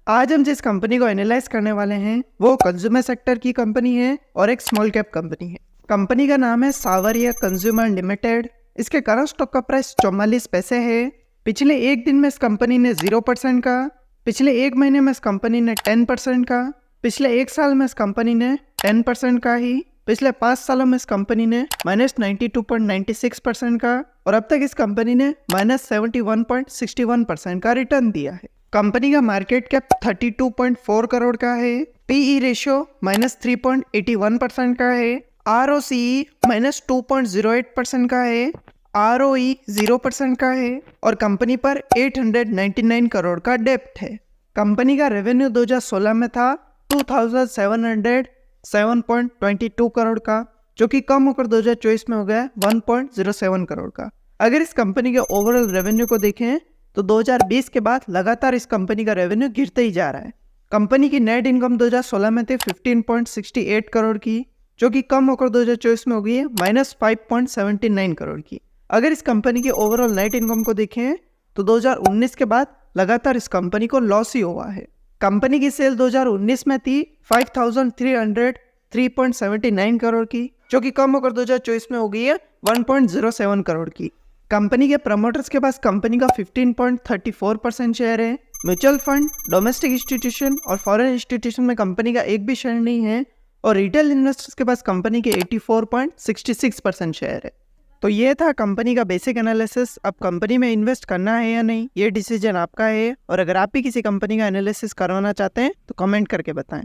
आज हम जिस कंपनी को एनालाइज करने वाले हैं वो कंज्यूमर सेक्टर की कंपनी है और एक स्मॉल कैप कंपनी है। कंपनी का नाम है सावरिया कंज्यूमर लिमिटेड। इसके करंट स्टॉक का प्राइस 44 पैसे है। पिछले एक दिन में इस कंपनी ने 0% का, पिछले एक महीने में इस कंपनी ने 10% का, पिछले एक साल में इस कंपनी ने 10% का ही, पिछले 5 सालों में इस कंपनी ने -92.96% का और अब तक इस कंपनी ने -71.61% का रिटर्न दिया है। कंपनी का मार्केट कैप 32.4 करोड़ का है। पीई रेशियो -3.81% का है। ROCE -2.08% का है। ROE 0% का है और कंपनी पर 899 करोड़ का डेब्ट है। कंपनी का रेवेन्यू 2016 में था 2707.22 करोड़ का, जो कि कम होकर 2024 में हो गया 1.07 करोड़ का। अगर इस कंपनी के ओवरऑल रेवेन्यू को देखें तो 2020 के बाद लगातार इस कंपनी का रेवेन्यू गिरते ही जा रहा है। कंपनी की नेट इनकम 2016 में थी 15.68 करोड़ की, जो कि कम होकर 2024 में हो गई है -5.79 करोड़ की। अगर इस कंपनी की ओवरऑल नेट इनकम को देखें तो 2019 के बाद लगातार इस कंपनी को लॉस ही हुआ है। कंपनी की सेल 2019 में थी 5303.79 करोड़ की, जो कि कम होकर 2024 में हो गई है 1.07 करोड़ की। कंपनी के प्रमोटर्स के पास कंपनी का 15.34% शेयर है। म्यूचुअल फंड, डोमेस्टिक इंस्टीट्यूशन और फॉरेन इंस्टीट्यूशन में कंपनी का एक भी शेयर नहीं है और रिटेल इन्वेस्टर्स के पास कंपनी के 84.66% शेयर है। तो ये था कंपनी का बेसिक एनालिसिस। अब कंपनी में इन्वेस्ट करना है या नहीं, ये डिसीजन आपका है। और अगर आप भी किसी कंपनी का एनालिसिस करवाना चाहते हैं तो कमेंट करके बताएं।